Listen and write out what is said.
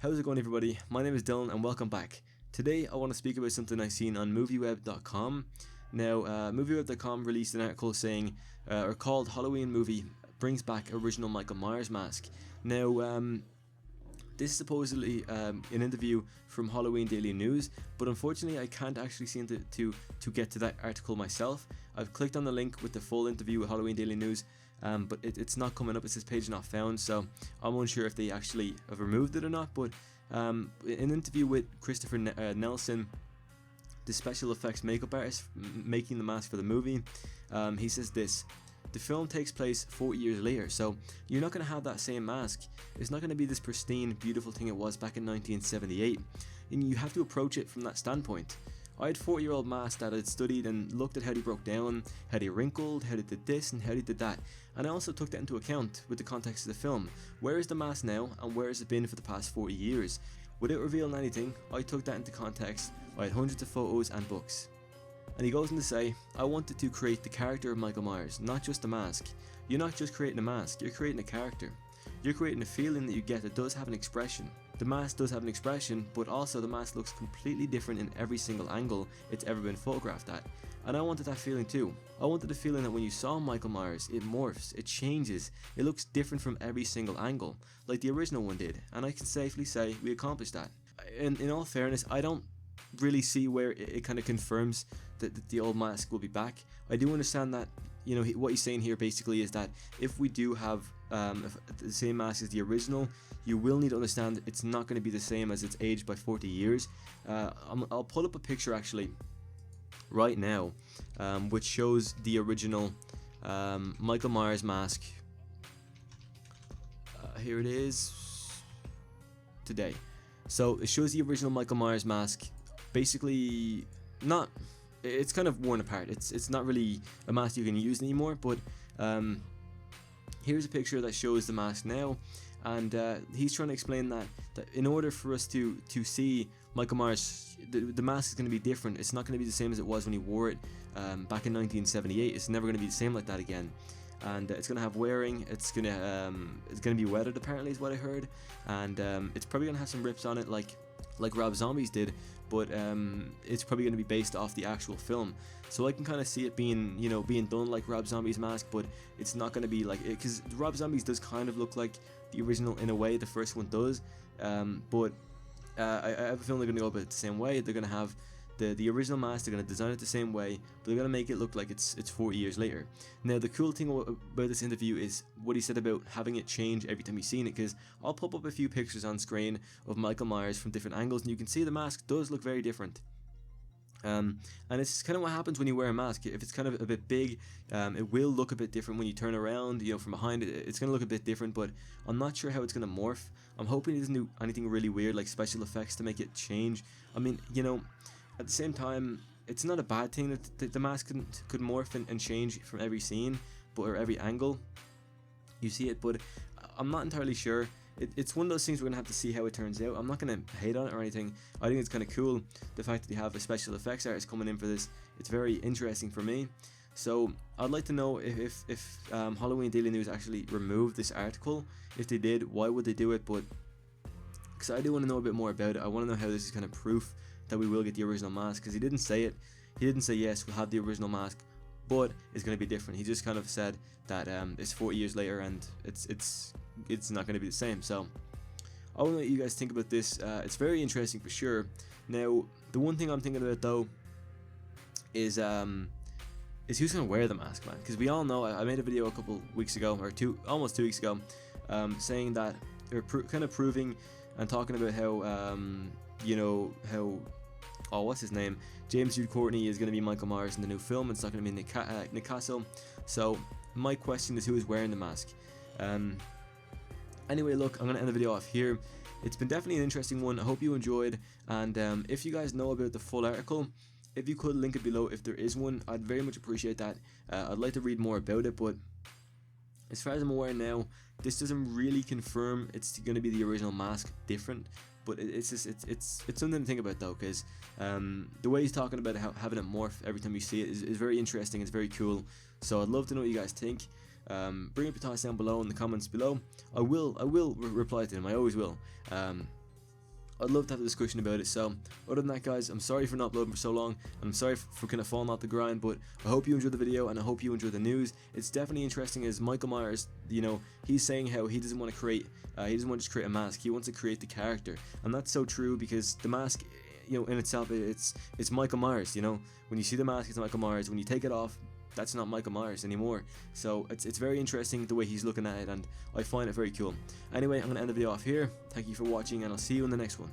How's it going, everybody? My name is Dylan and welcome back. Today I want to speak about something I've seen on movieweb.com. Now, movieweb.com released an article saying, or called Halloween movie brings back original Michael Myers mask. Now, this is supposedly an interview from Halloween Daily News, but unfortunately I can't actually seem to get to that article myself. I've clicked on the link with the full interview with Halloween Daily News, but it's not coming up. It says page not found, so I'm unsure if they actually have removed it or not. But in an interview with Christopher Nelson, the special effects makeup artist making the mask for the movie, he says this: the film takes place 40 years later, so you're not going to have that same mask. It's not going to be this pristine, beautiful thing it was back in 1978, and you have to approach it from that standpoint. I had 40-year-old masks that I'd studied and looked at how they broke down, how they wrinkled, how they did this and how they did that, and I also took that into account with the context of the film. Where is the mask now, and where has it been for the past 40 years? Without revealing anything, I took that into context. I had hundreds of photos and books. And he goes on to say, I wanted to create the character of Michael Myers, not just the mask. You're not just creating a mask, you're creating a character. You're creating a feeling that you get that does have an expression. The mask does have an expression, but also the mask looks completely different in every single angle it's ever been photographed at. And I wanted that feeling too. I wanted the feeling that when you saw Michael Myers, it morphs, it changes, it looks different from every single angle, like the original one did, and I can safely say we accomplished that. And in all fairness, I don't really see where it kind of confirms that the old mask will be back. I do understand that, you know, what he's saying here basically is that if we do have the same mask as the original, you will need to understand it's not going to be the same as it's aged by 40 years. I'll pull up a picture actually right now, which shows the original Michael Myers mask. Here it is today. So it shows the original Michael Myers mask. Basically, it's kind of worn apart. It's not really a mask you can use anymore. But here's a picture that shows the mask now, and he's trying to explain that in order for us to see Michael Myers, the mask is going to be different. It's not going to be the same as it was when he wore it back in 1978. It's never going to be the same like that again. And it's gonna have wearing. It's gonna be weathered, apparently, is what I heard, and it's probably gonna have some rips on it, like Rob Zombie's did, but it's probably gonna be based off the actual film. So I can kind of see it being done like Rob Zombie's mask, but it's not gonna be like it, because Rob Zombie's does kind of look like the original in a way. The first one does, but I have a feeling they're gonna go about it the same way. They're gonna have the original mask, they're going to design it the same way, but they're going to make it look like it's 40 years later. Now, the cool thing about this interview is what he said about having it change every time you've seen it, because I'll pop up a few pictures on screen of Michael Myers from different angles, and you can see the mask does look very different. And it's kind of what happens when you wear a mask. If it's kind of a bit big, it will look a bit different when you turn around, from behind. It's going to look a bit different, but I'm not sure how it's going to morph. I'm hoping he doesn't do anything really weird like special effects to make it change. I mean, at the same time, it's not a bad thing that the mask could morph and change from every scene, or every angle you see it, but I'm not entirely sure. It's one of those things we're going to have to see how it turns out. I'm not going to hate on it or anything. I think it's kind of cool, the fact that they have a special effects artist coming in for this. It's very interesting for me. So I'd like to know if Halloween Daily News actually removed this article. If they did, why would they do it? But because I do want to know a bit more about it. I want to know how this is kind of proof that we will get the original mask, because he didn't say it. He didn't say yes, we'll have the original mask, but it's going to be different. He just kind of said that it's 40 years later and it's not going to be the same. So I want to know what you guys think about this. It's very interesting for sure. Now, the one thing I'm thinking about though is who's going to wear the mask, man? Because we all know, I made a video a couple weeks ago, or almost 2 weeks ago, saying that, or kind of proving and talking about how what's his name? James Jude Courtney is going to be Michael Myers in the new film. It's not going to be Nick Castle. So my question is, who is wearing the mask? Anyway, look, I'm going to end the video off here. It's been definitely an interesting one. I hope you enjoyed. And if you guys know about the full article, if you could link it below if there is one, I'd very much appreciate that. I'd like to read more about it, but as far as I'm aware now, this doesn't really confirm it's going to be the original mask different. But it's something to think about though, because the way he's talking about having it morph every time you see it is very interesting. It's very cool. So I'd love to know what you guys think. Bring up your thoughts down below in the comments below. I will reply to them. I always will. I'd love to have a discussion about it. So other than that, guys, I'm sorry for not uploading for so long, and I'm sorry for kind of falling off the grind, but I hope you enjoyed the video, and I hope you enjoyed the news. It's definitely interesting as Michael Myers, you know, he's saying how he doesn't want to create, he doesn't want to just create a mask, he wants to create the character, and that's so true, because the mask, you know, in itself, it's Michael Myers. You know, when you see the mask, it's Michael Myers. When you take it off, that's not Michael Myers anymore. So it's very interesting the way he's looking at it, and I find it very cool. Anyway, I'm going to end the video off here. Thank you for watching, and I'll see you in the next one.